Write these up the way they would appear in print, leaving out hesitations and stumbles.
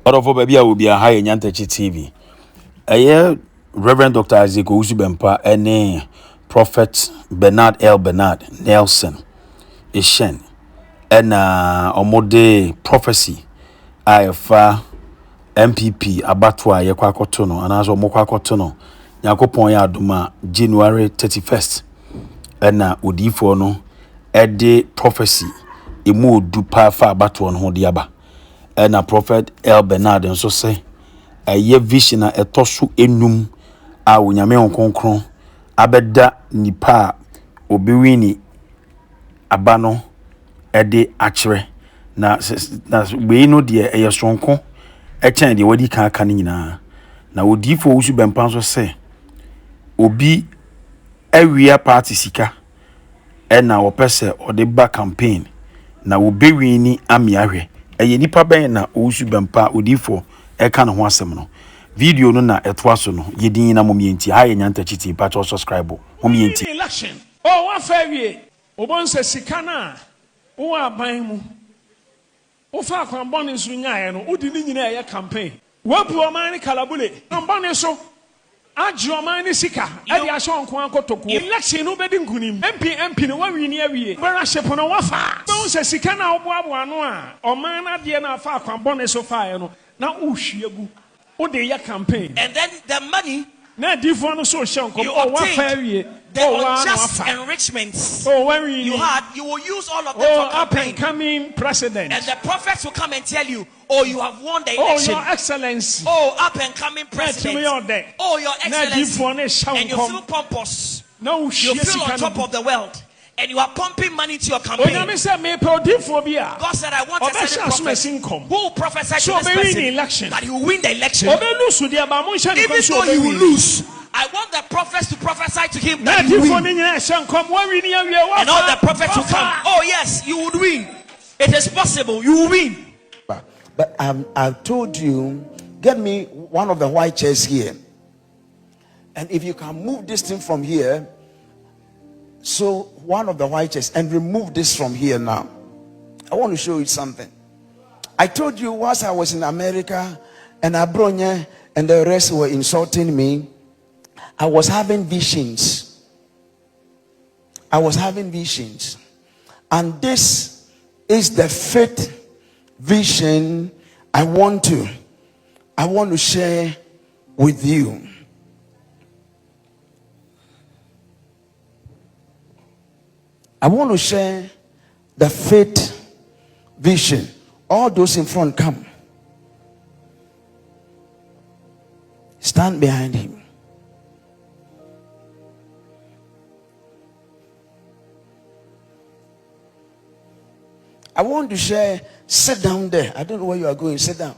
Odofo baby will be a high Nyantechi TV. Reverend Dr. Isaac Owusu Bempa ene Prophet Bernard L. Bernard Nelson Ishen ena omode prophecy ayefa NPP abatwa yekwa akoto no anaso omokwa akoto no Yakopon ya aduma January 31st ena odifo no ede prophecy emu odupa fa abatwa no ho de aba ena Prophet L. Bernard nso se eye vision a etoso enum a onyame onkonkron abeda nipa obiwini abano ede akire na we no de eye sonko echen de wadi kan aka nyina na odifo Owusu Bempa nso se obi awia party sika ena opese ode ba campaign na obewini amiahwe eye nipa ben na Owusu Bempa odifo eka no ho asem no video no na etwaso no yedin na momienti ha ye Nyantechi TV patch subscribe momienti election oh wa fawie obonse sika na wo aban mu wo fa kwambone so nyae no udi ni nyina ye campaign wabu oman ni kalabule kwambone so agi oman ni sika edi ahye onko ankotoko election no bedi nkunim MP no wawi ni awie bara shepo no wafa obonse sika na oboabo ano a oman na de na fa kwambone so fa no na uhwiegu campaign. And then the money you obtained, the unjust enrichments you will use all of them for campaign. Up and coming president. And the prophets will come and tell you, oh, you have won the election. Oh, your excellency. Oh, up and coming president. Oh, your excellency. And you feel pompous. You feel on top of the world. And you are pumping money to your campaign. God said, I want a certain prophet who will prophesy to this person that he will win the election. Even though he will lose, I want the prophets to prophesy to him that he will win. And all the prophets will come. Oh yes, you would win. It is possible. You will win. But I've told you, get me one of the white chairs here. And if you can move this thing from here, so one of the white chairs, and remove this from here now. I want to show you something. I told you whilst I was in America and Abronya and the rest were insulting me, I was having visions. And this is the fifth vision I want to share with you. I want to share the fifth vision. All those in front, come. Stand behind him. I want to share. Sit down there. I don't know where you are going. Sit down.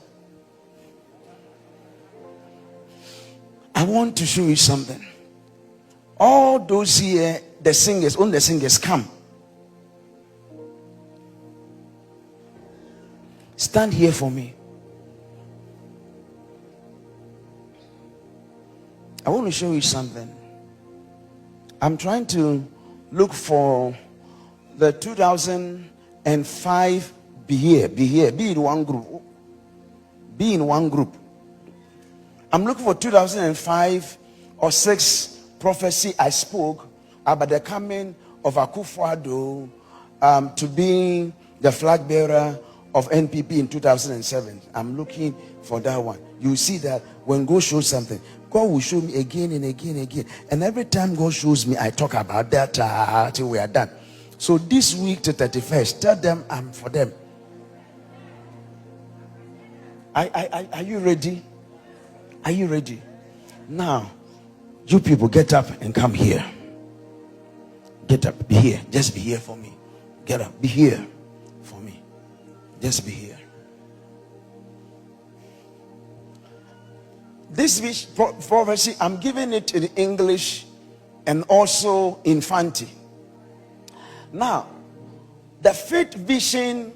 I want to show you something. All those here, the singers, only the singers, come. Stand here for me. I want to show you something. I'm trying to look for the 2005. Be here. Be in one group. I'm looking for 2005 or 6 prophecy I spoke about the coming of Akufo-Addo to be the flag bearer of NPP in 2007. I'm looking for that one. You see that when God shows something, God will show me again and again and again. And every time God shows me, I talk about that till we are done. So this week to 31st, tell them I'm for them. Are you ready? Are you ready? Now, you people get up and come here. Get up, be here. Just be here for me. Get up, be here for me. Just be here. This prophecy, I'm giving it in English and also in Fanti. Now, the fifth vision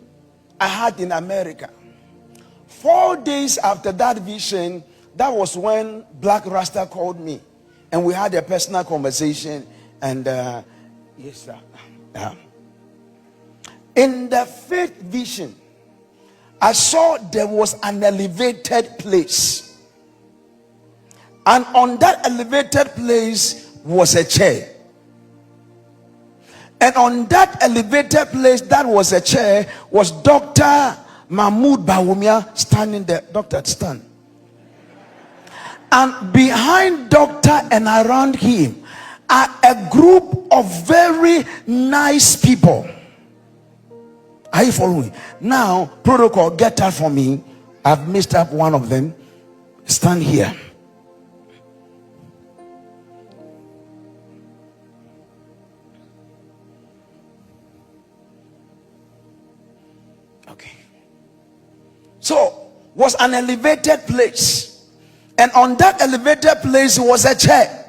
I had in America. 4 days after that vision, that was when Black Rasta called me. And we had a personal conversation. And yes, sir. In the fifth vision, I saw there was an elevated place. And on that elevated place was a chair. And on that elevated place, that was a chair, was Dr. Mahmoud Bawumia standing there. Doctor, stand. And behind doctor and around him are a group of very nice people. Are you following? Now, protocol, get that for me. I've messed up one of them. Stand here. Okay. So, was an elevated place. And on that elevated place was a chair.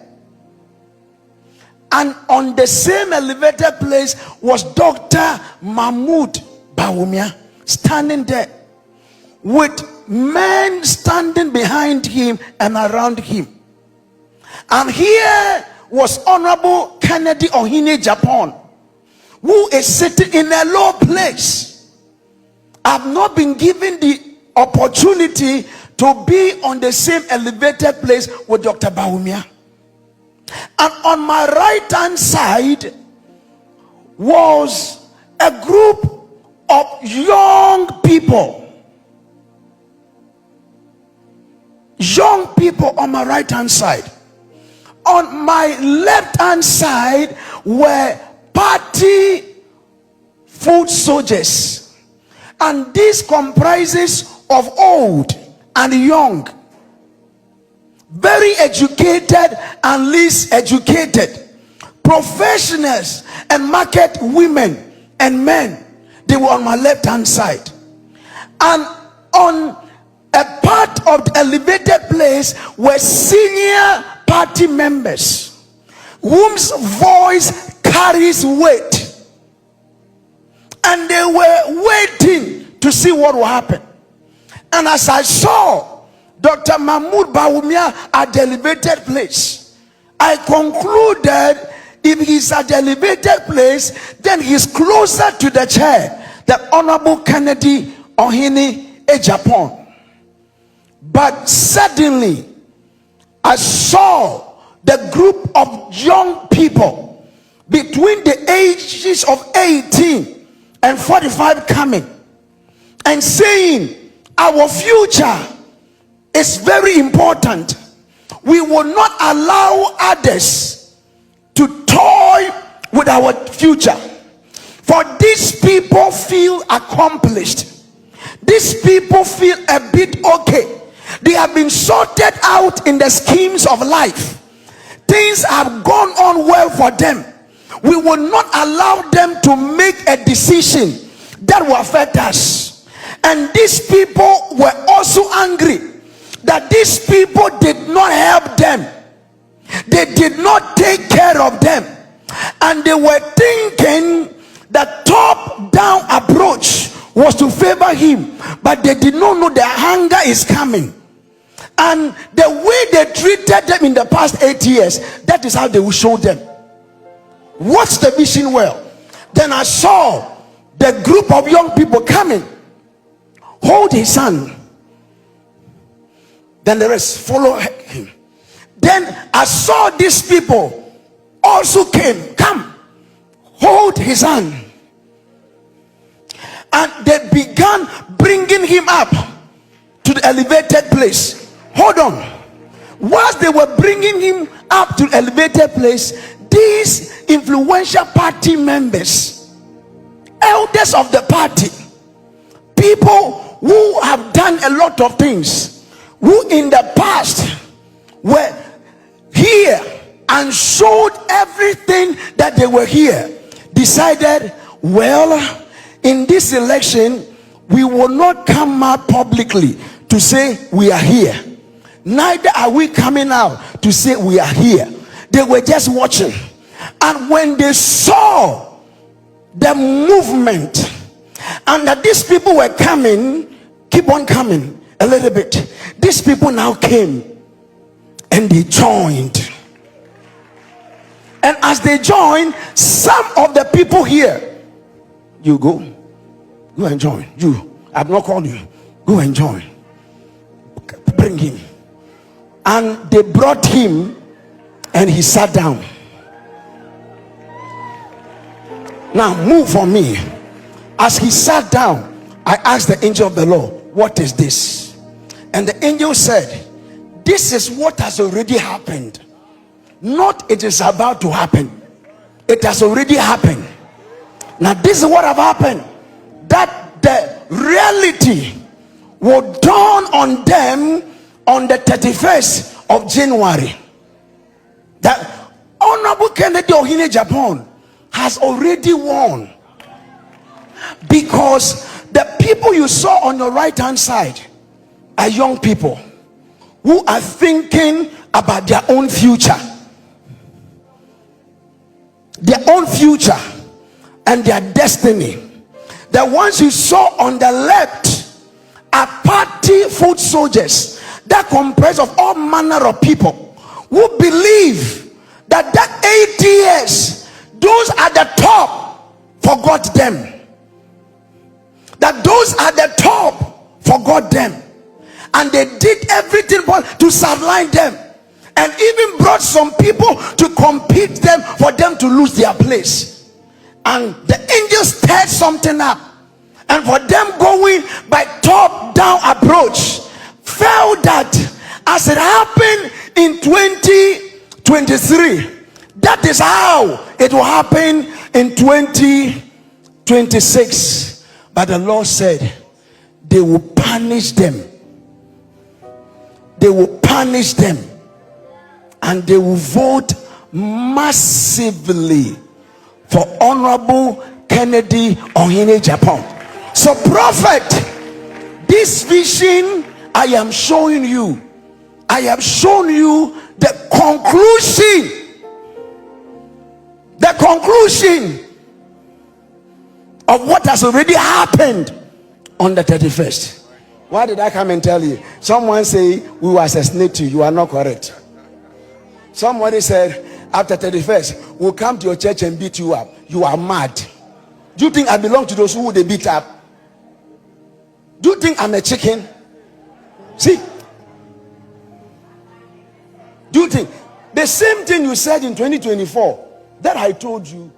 And on the same elevated place was Dr. Mahmoud Bawumia standing there, with men standing behind him and around him. And here was Honorable Kennedy Ohene Japan, who is sitting in a low place. I've not been given the opportunity to be on the same elevated place with Dr. Bawumia. And on my right hand side was a group of young people. Young people on my right hand side. On my left hand side were party foot soldiers. And this comprises of old and young, very educated and least educated, professionals and market women and men. They were on my left hand side. And on a part of the elevated place were senior party members whose voice carries weight, and they were waiting to see what will happen. And as I saw Dr. Mahmoud Bawumia at the elevated place, I concluded if he's at the elevated place, then he's closer to the chair, the Honorable Kennedy Ohene Japan. But suddenly, I saw the group of young people between the ages of 18 and 45 coming and saying, our future is very important. We will not allow others to toy with our future. For these people feel accomplished. These people feel a bit okay. They have been sorted out in the schemes of life. Things have gone on well for them. We will not allow them to make a decision that will affect us. And these people were also angry that these people did not help them. They did not take care of them. And they were thinking the top-down approach was to favor him. But they did not know the hunger is coming. And the way they treated them in the past 8 years, that is how they will show them. Watch the vision well. Then I saw the group of young people coming. Hold his hand. Then the rest follow him. Then I saw these people also came. Come, hold his hand. And they began bringing him up to the elevated place. Hold on. Whilst they were bringing him up to the elevated place, these influential party members, elders of the party, people who have done a lot of things, who in the past were here and showed everything that they were here, decided, well, in this election we will not come out publicly to say we are here, neither are we coming out to say we are here. They were just watching. And when they saw the movement and that these people were coming, keep on coming a little bit, these people now came and they joined. And as they joined, some of the people here, you go and join, you I've not called you. Go and join. Bring him. And they brought him, and he sat down. Now move for me. As he sat down, I asked the angel of the Lord, what is this? And the angel said, this is what has already happened. Not it is about to happen. It has already happened. Now this is what have happened. That the reality will dawn on them on the 31st of January. That Honorable Kennedy Ohene Japan has already won. Because the people you saw on your right hand side are young people who are thinking about their own future. Their own future and their destiny. The ones you saw on the left are party foot soldiers that comprise of all manner of people who believe that 8 years, those at the top forgot them. That those at the top forgot them, and they did everything to sideline them, and even brought some people to compete them for them to lose their place. And the angels stirred something up, and for them going by top down approach, felt that as it happened in 2023, that is how it will happen in 2026. But the Lord said they will punish them. They will punish them, and they will vote massively for Honorable Kennedy Ohene Japan. So prophet, this vision I am showing you, I have shown you the conclusion of what has already happened on the 31st. Why did I come and tell you? Someone say we will assassinate you. You are not correct. Somebody said after 31st we'll come to your church and beat you up. You are mad. Do you think I belong to those who they beat up? Do you think I'm a chicken? See? Do you think the same thing you said in 2024 that I told you?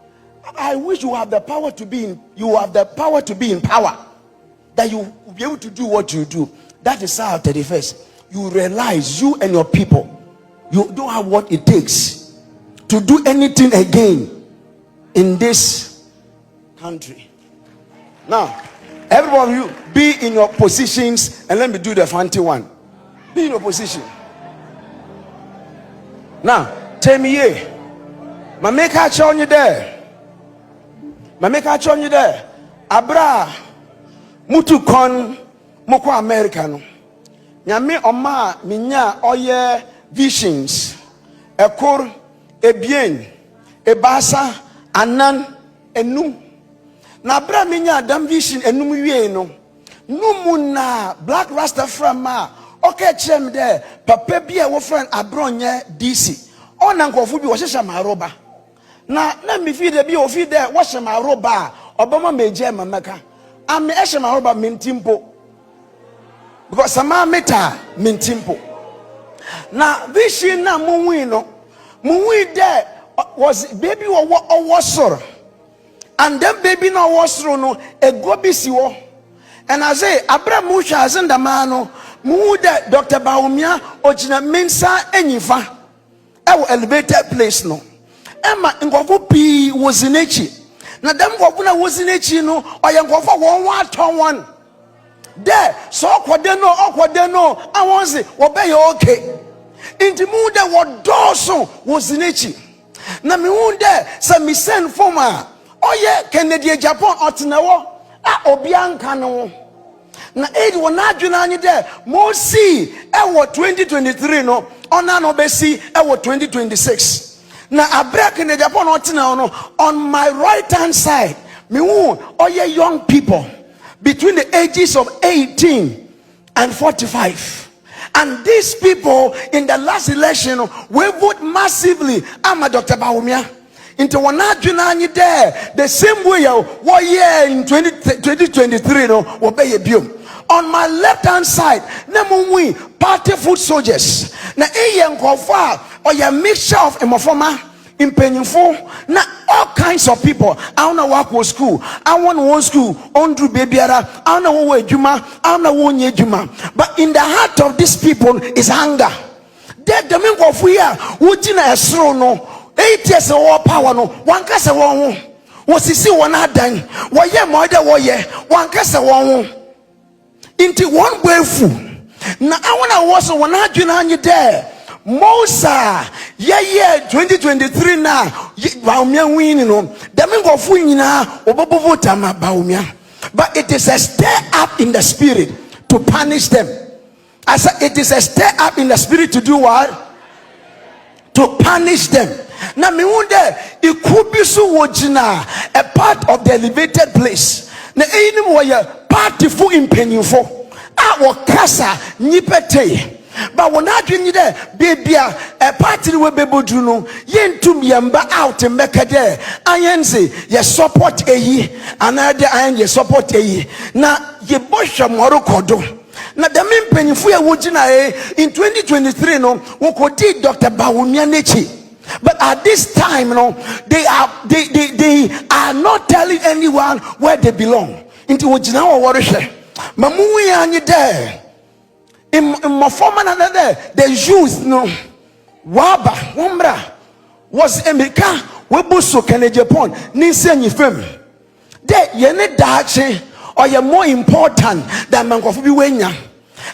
I wish you have the power to be in, power, that you will be able to do what you do. That is how 31st you realize you and your people, you don't have what it takes to do anything again in this country. Now everybody, you be in your positions, and let me do the fancy one. Be in your position. Now tell me, my make a on you there. My make a on you there. Abra mutu kon moko Americano. Nyame oma minya oye visions. Ekor ebien ebasa anan enum. Na abra minya adam vision enum wie no. Numu na black Rastafari ma okay chem there papa bia wo friend abronye DC. Ona nkofo bi wo hyehya maroba. Na me feed there be o feed there wo hyehya maroba obama meje mamaka. Ame hyehya maroba mentimpo. Because sama meta mentimpo. Na vision na munwi no. Munwi there was baby was soro. And then baby no was soro no ego bi si wo. And I say Abraham Musha azenda mano mude Dr. Baumia ojina mensa enyifa ewo elevated place no ema ngofo pi was in echi na dem ngofo na was in echi no oye ngofo won wa ton one there so okwode no awon se wo be ye okay inti mude wo doso was in echi na me hunde se mi send former oye Kennedy Japan otenawo a obianka no na age won adwena anye there mo see e wo 2023 no ona no be see e wo 2026 na abrak in Japan otena no on my right hand side me who oye young people between the ages of 18 and 45, and these people in the last election we vote massively. I'm a Dr. Baumia Into one adwina there the same way what year in 2023 no obey biom. On my left hand side, we party foot soldiers. Na nkofo or a mixture of emofoma, impenyfo, na all kinds of people. I don't know what school. I want one school. On do babyara. I don't know what juma. I don't know what juma. But in the heart of these people is hunger. They the men of we are. Ujina esro no. 8 years of power no. One kasa one. Wasisi one adan. Waye moide waye. One kasa one. Into one way fu na I wanna was one adwina you there Mosa yeah 2023 na baumia win no the men go fu nyina obobo tama baumia, but it is a stir up in the spirit to punish them. I said it is a stir up in the spirit to do what? To punish them. Now me wonder it could be so wojina a part of the elevated place na enim were party fu impenyufo a wakasa nyipete ba wona adwene de bebia a party we bebodu no yentum yamba out meka de ayense ye support eyi anade ayen ye support eyi na ye bohwa morokodo na the impenyufo ye wogina in 2023 no wokodi Dr. Bawumia nechi. But at this time, they are not telling anyone where they belong. Into Wojina or Warisha. Mamui and you there. In my former another, the youth, Waba, Wombra, was Emeka, Webuso, Kene Japan, Nisan Yifem. There, you're not dache, or you're more important than Mankofi Wenya.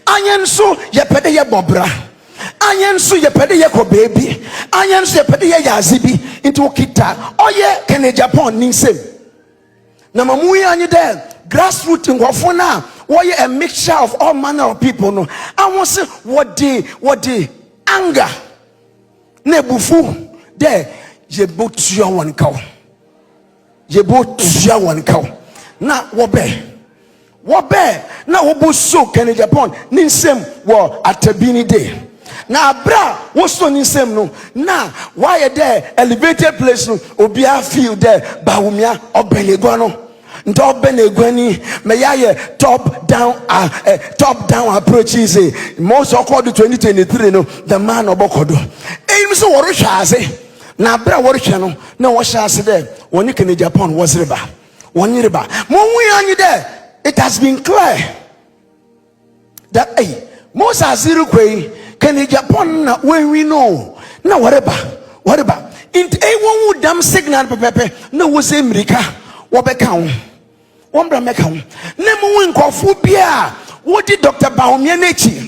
Ayan so, Yapede Bobra. Ayen so ye pede ye ko baby. Ayen so ye pede ye yazibi into kita. Oye kene Japan ninsem. Na mamuyi anye there grassroots ngofo na woye a mixture of all manner of people no. I want say what the anger ne bufu there ye botua one cow. Ye botua one cow. Na wobe na wobo so kene Japan ninsem wo atabini day. Na bra what's on same no na why there elevated place no obia feel there Bawumia obenegwa no ndo obenegwani me ya top down approach is most called 2023 no the man obokodo eim so woro hwase na bra woro hwe no na wo hwase there woni kene Japan was riba woni riba mo hu anyi there. It has been clear that most aziru kwei Can Japan when we know now whatever in a one would damn signal pepe no was America wabekam wambra mekam nemu win kofubia what did Dr. Bawumia nechi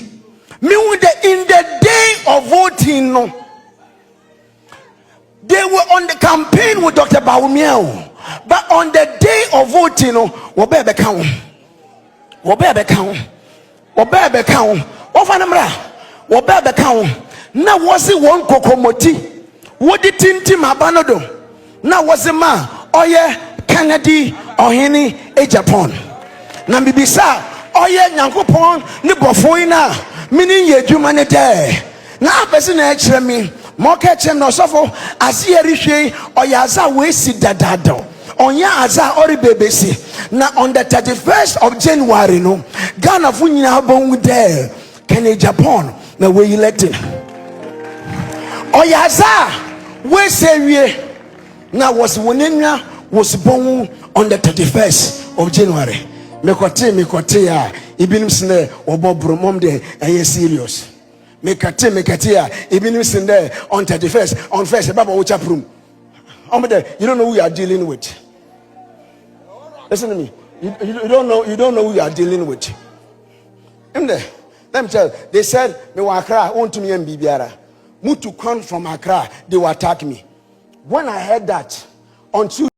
me in the day of voting no they were on the campaign with Dr. Bawumia, but on the day of voting no wabekam ofanamra Wobebe kawo na wose won kokomoti wodi tintim abanodo na wose ma oye Kennedy ohini Japan na bibisa oye Nyankopon ni bofoi na mini yedwuma ne de na apese na ekire mi mo ka ekire no sofo ase erihwe oye aza we si dadado onya aza ori bebesi na on the 31st of January no Ghana fu nyina bon de Kennedy Japan na we elected oyaza we say we now was wonenwa was born on the 31st of January mekote ya ibinim sene obobro mom de eye serious mekate ya ibinim sene on 31st on first baba wo chaprum you don't know who you are dealing with. Listen to me, you don't know who you are dealing with. Let me tell you, they said, me wa Accra, want to me and Bibiara. Mutu come from Accra, they will attack me. When I heard that, on Tuesday,